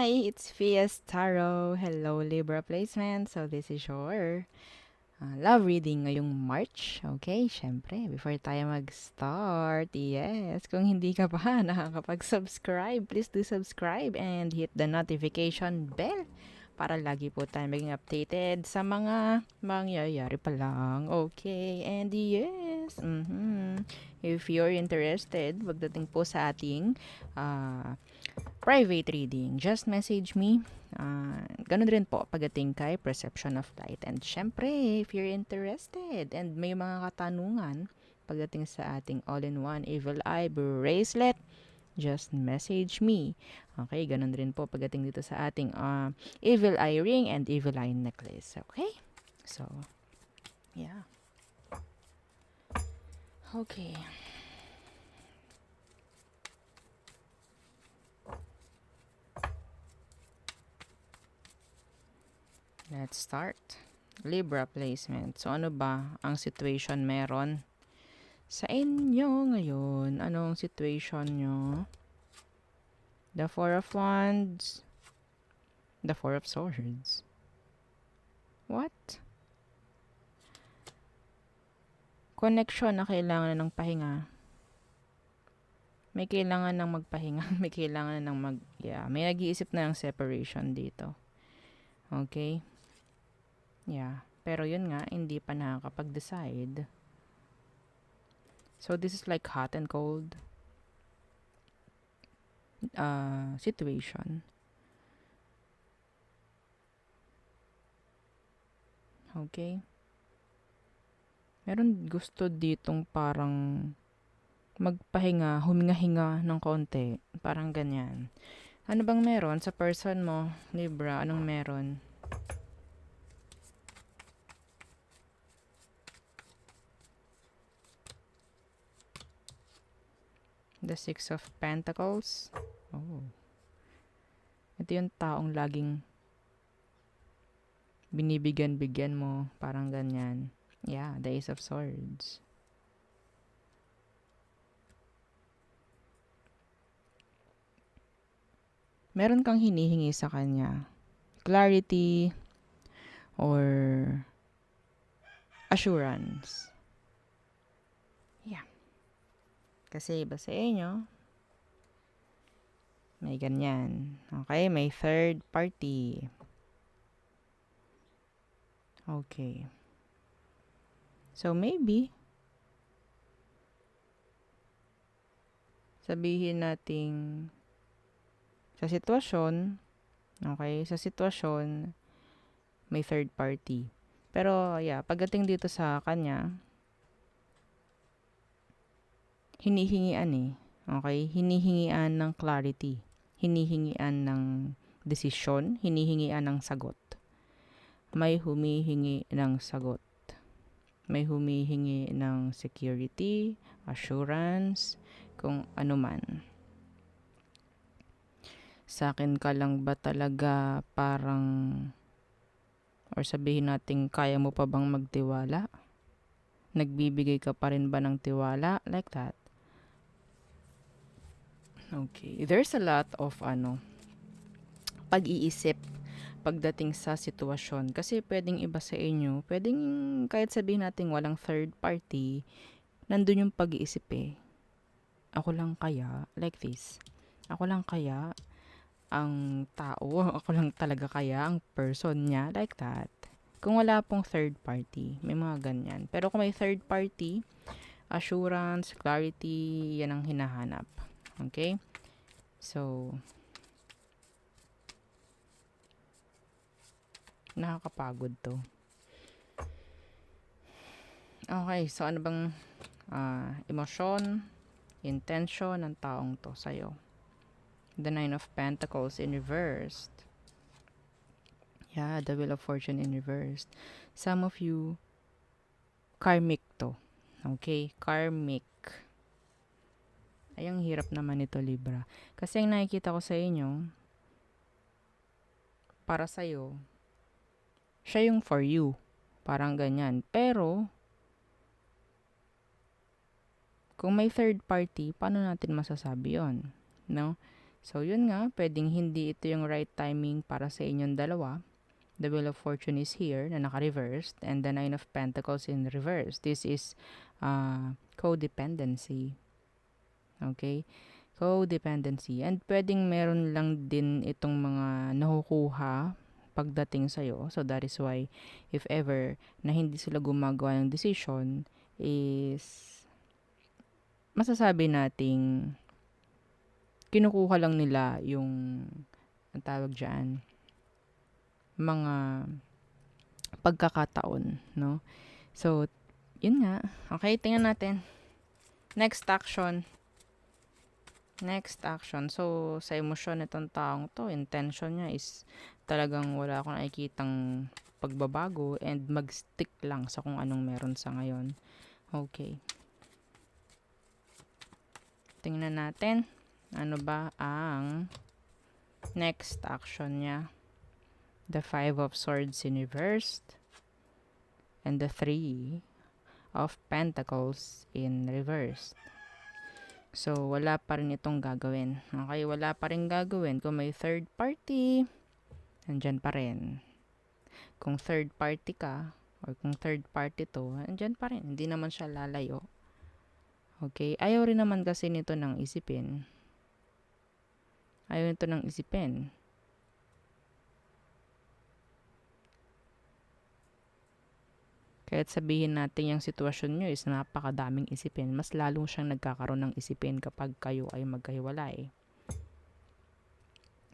Hi, it's Fias Tarot. Hello, Libra placement. So, this is your love reading ngayong March. Okay, syempre, before tayo mag-start, yes, kung hindi ka pa nakakapag-subscribe, please do subscribe and hit the notification bell para lagi po tayo maging updated sa mga mangyayari pa lang. Okay, and yes, if you're interested, pagdating po sa ating private reading, just message me. Ganun rin po pagdating kay Perception of Light. And syempre, if you're interested and may mga katanungan pagdating sa ating all-in-one Evil Eye bracelet, just message me. Okay, ganun rin po pagdating dito sa ating Evil Eye ring and Evil Eye necklace. Okay? So, yeah. Okay. Let's start. Libra placement. So, ano ba ang situation meron sa inyo ngayon? Anong situation nyo? The Four of Wands. The Four of Swords. What? Connection na kailangan ng pahinga. May kailangan ng magpahinga. May kailangan ng may nag-iisip na ng separation dito. Okay? Yeah. Pero yun nga, hindi pa nakakapag-decide. So, this is like hot and cold situation. Okay? Meron gusto ditong parang magpahinga, huminga-hinga ng konti. Parang ganyan. Ano bang meron sa person mo, Libra? Anong meron? The Six of Pentacles. Oh. Ito yung taong laging binibigyan-bigyan mo. Parang ganyan. Yeah, the Ace of Swords. Meron kang hinihingi sa kanya. Clarity or assurance. Yeah. Kasi iba sa inyo, may ganyan. Okay, may third party. Okay. So, maybe, sabihin nating sa sitwasyon, okay, sa sitwasyon, may third party. Pero, yeah, pagdating dito sa kanya, hinihingian eh. Okay? Hinihingian ng clarity. Hinihingian ng desisyon. Hinihingian ng sagot. May humihingi ng sagot. May humihingi ng security, assurance, kung ano man. Sa akin ka lang ba talaga parang, or sabihin natin, kaya mo pa bang magtiwala? Nagbibigay ka pa rin ba ng tiwala? Like that. Okay. There's a lot of pag-iisip pagdating sa sitwasyon. Kasi pwedeng iba sa inyo, pwedeng kahit sabihin natin walang third party, nandun yung pag-iisip eh. Ako lang kaya, like this. Ako lang kaya ang tao, ako lang talaga kaya ang person niya, like that. Kung wala pong third party, may mga ganyan. Pero kung may third party, assurance, clarity, yan ang hinahanap. Okay? So, nakakapagod to. Okay, so ano bang emosyon, intention ng taong to sa'yo? The Nine of Pentacles in reversed. Yeah, the Wheel of Fortune in reversed. Some of you, karmic to. Okay, karmic. Ay, ang hirap naman ito, Libra. Kasi ang nakikita ko sa inyo, para sa'yo, siya yung for you. Parang ganyan. Pero, kung may third party, paano natin masasabi yon? No? So, yun nga, pwedeng hindi ito yung right timing para sa inyong dalawa. The Wheel of Fortune is here na naka-reversed and the Nine of Pentacles in reverse. This is codependency. Okay? Codependency. And pwedeng meron lang din itong mga nakukuha pagdating sa'yo. So, that is why if ever na hindi sila gumagawa ng decision is masasabi nating kinukuha lang nila yung ang tawag dyan, mga pagkakataon, no? So, yun nga. Okay, tingnan natin. Next action. So, sa emosyon nitong taong to, intention niya is talagang wala akong nakikitang pagbabago and mag-stick lang sa kung anong meron sa ngayon. Okay. Tingnan natin. Ano ba ang next action niya? The Five of Swords in reversed and the Three of Pentacles in reversed. So, wala pa rin itong gagawin. Okay, wala pa rin gagawin. Kung may third party, nandyan pa rin. Kung third party ka, or kung third party to, nandyan pa rin. Hindi naman siya lalayo. Okay, ayaw rin naman kasi nito ng isipin. Ayaw nito ng isipin. Kahit sabihin natin yung sitwasyon nyo is napakadaming isipin, mas lalong siyang nagkakaroon ng isipin kapag kayo ay magkahiwalay.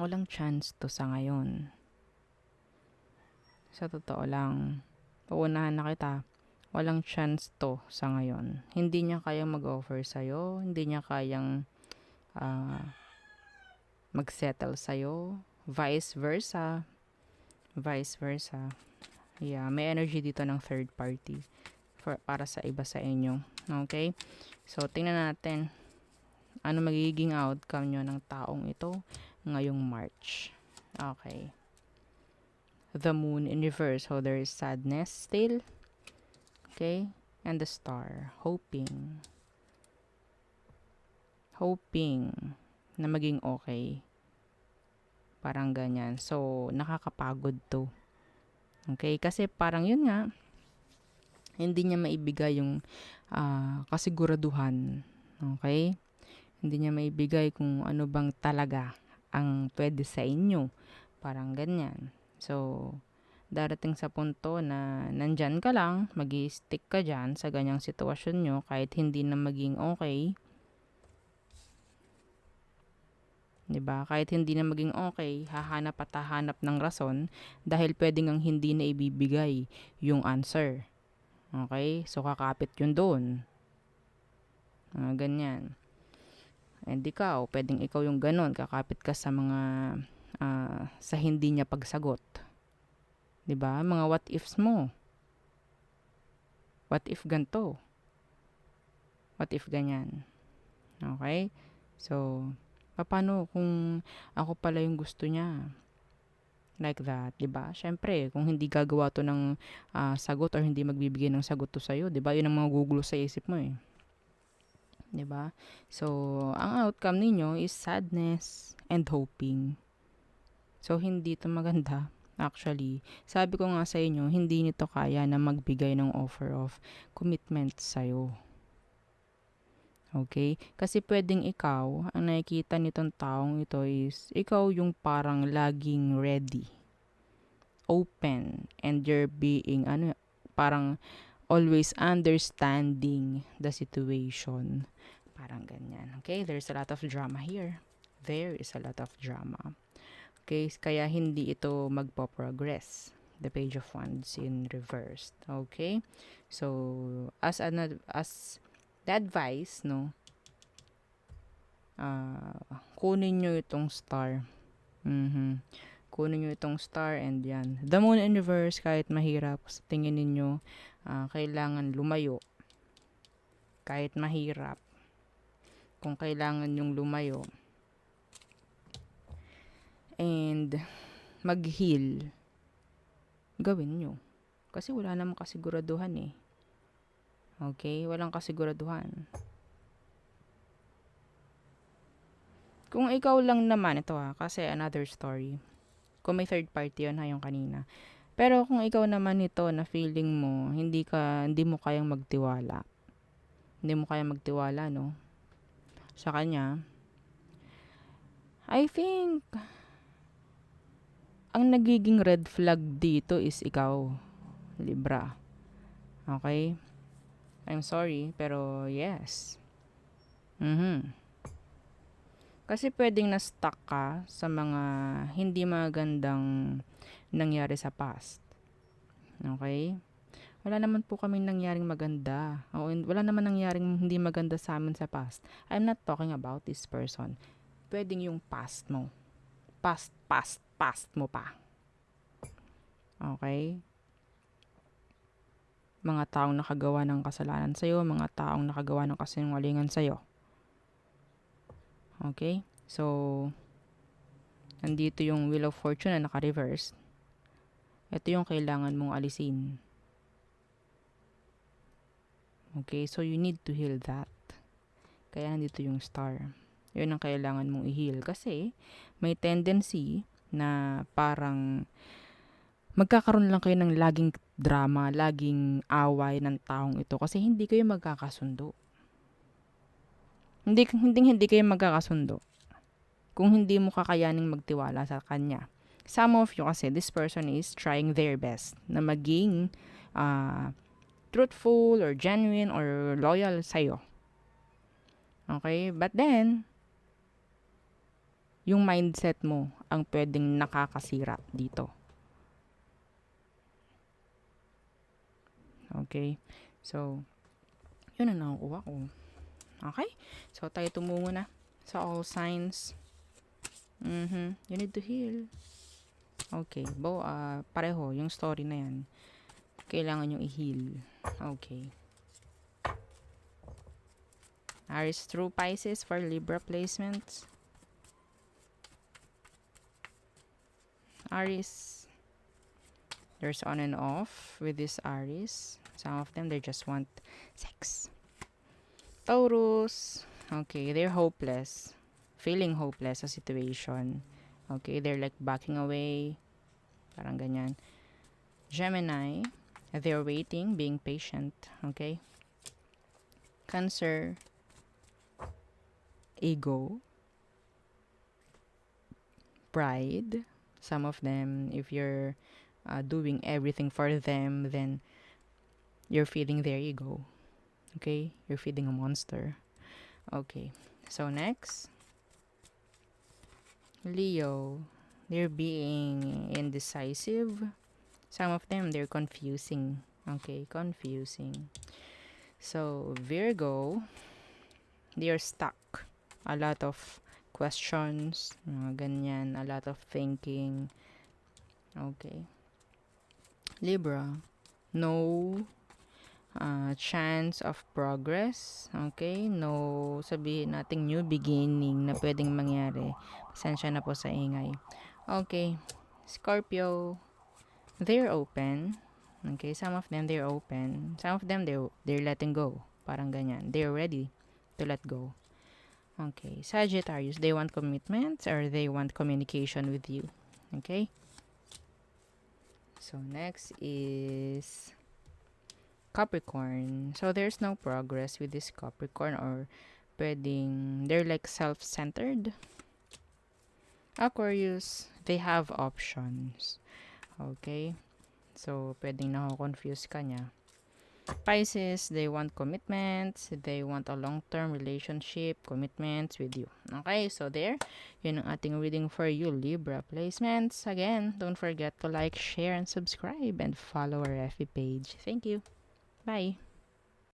Walang chance to sa ngayon. Sa totoo lang, uunahan na kita, walang chance to sa ngayon. Hindi niya kayang mag-offer sa'yo, hindi niya kayang mag-settle sa'yo, vice versa. Yeah, may energy dito ng third party para sa iba sa inyo. Okay? So, tingnan natin ano magiging outcome nyo ng taong ito ngayong March. Okay. The Moon in reverse. So, there is sadness still. Okay? And the Star. Hoping na maging okay. Parang ganyan. So, nakakapagod to. Okay? Kasi parang yun nga, hindi niya maibigay yung kasiguraduhan. Okay? Hindi niya maibigay kung ano bang talaga ang pwede sa inyo. Parang ganyan. So, darating sa punto na nandyan ka lang, mag-i-stick ka dyan sa ganyang sitwasyon nyo kahit hindi na maging okay. Diba? Kahit hindi na maging okay, hahanap at hahanap ng rason dahil pwedeng ang hindi na ibibigay yung answer. Okay? So, kakapit yun doon. Ganyan. And ikaw, pwedeng ikaw yung ganon. Kakapit ka sa mga sa hindi niya pagsagot. Diba? Mga what ifs mo. What if ganto? What if ganyan? Okay? So, paano kung ako pala yung gusto niya? Like that, 'di ba? Syempre, kung hindi gagawa to ng sagot or hindi magbibigay ng sagot to sa'yo, 'di ba? 'Yun ang mga gugulo sa isip mo eh. 'Di ba? So, ang outcome ninyo is sadness and hoping. So, hindi to maganda. Actually, sabi ko nga sa inyo, hindi nito kaya na magbigay ng offer of commitment sa'yo. Okay? Kasi pwedeng ikaw, ang nakikita nitong taong ito is, ikaw yung parang laging ready, open, and you're being, parang always understanding the situation. Parang ganyan. Okay? There's a lot of drama here. There is a lot of drama. Okay? Kaya hindi ito magpo-progress. The Page of Wands in reversed. Okay? So, as the advice, no, kunin nyo itong star. Kunin nyo itong star and yan. The Moon in reverse, kahit mahirap, sa tingin ninyo, kailangan lumayo. Kahit mahirap, kung kailangan yung lumayo. And mag-heal, gawin nyo. Kasi wala namang kasiguraduhan eh. Okay? Walang kasiguraduhan. Kung ikaw lang naman, ito kasi another story. Kung may third party yun, yung kanina. Pero kung ikaw naman ito na feeling mo, hindi mo kayang magtiwala. Hindi mo kayang magtiwala, no? Sa kanya, I think, ang nagiging red flag dito is ikaw, Libra. Okay? I'm sorry, pero yes. Kasi pwedeng na-stuck ka sa mga hindi magandang nangyari sa past. Okay? Wala naman po kaming nangyaring maganda. O, wala naman nangyaring hindi maganda sa amin sa past. I'm not talking about this person. Pwedeng yung past mo. Past mo pa. Okay? Mga taong nakagawa ng kasalanan sa'yo, mga taong nakagawa ng kasinungalingan sa'yo. Okay? So, nandito yung Wheel of Fortune na naka-reverse. Ito yung kailangan mong alisin. Okay? So, you need to heal that. Kaya nandito yung Star. Yun ang kailangan mong i-heal. Kasi, may tendency na parang magkakaroon lang kayo ng laging drama, laging away ng taong ito kasi hindi kayo magkakasundo. Hindi kayo magkakasundo kung hindi mo kakayaning magtiwala sa kanya. Some of you kasi, this person is trying their best na maging truthful or genuine or loyal sa'yo. Okay? But then, yung mindset mo ang pwedeng nakakasira dito. Okay? So, yun ang nakukuha ko. Okay? So, tayo tumungo na sa all signs. You need to heal. Okay. Pareho. Yung story na yan. Kailangan yung i-heal. Okay. Aries through Pisces for Libra placements. Aries. There's on and off with this Aries. Some of them, they just want sex. Taurus. Okay, they're hopeless. Feeling hopeless sa situation. Okay, they're like backing away. Parang ganyan. Gemini. They're waiting, being patient. Okay. Cancer. Ego. Pride. Some of them, if you're doing everything for them, then you're feeding their ego. Okay? You're feeding a monster. Okay. So, next. Leo. They're being indecisive. Some of them, they're confusing. Okay? Confusing. So, Virgo. They're stuck. A lot of questions. Ganyan. A lot of thinking. Okay. Libra, no chance of progress. Okay? No, sabihin nating new beginning na pwedeng mangyari. Pasensya na po sa ingay. Okay. Scorpio, they're open. Okay? Some of them, they're open. Some of them, they're letting go. Parang ganyan. They're ready to let go. Okay. Sagittarius, they want commitments or they want communication with you. Okay? So, next is Capricorn. So, there's no progress with this Capricorn or pwedeng they're like self-centered. Aquarius, they have options. Okay? So, pwedeng nako-confuse ka niya. Pisces, they want commitments. They want a long-term relationship, commitments with you. Okay, so there. Yun ang ating reading for you, Libra placements. Again, don't forget to like, share, and subscribe, and follow our FB page. Thank you. Bye.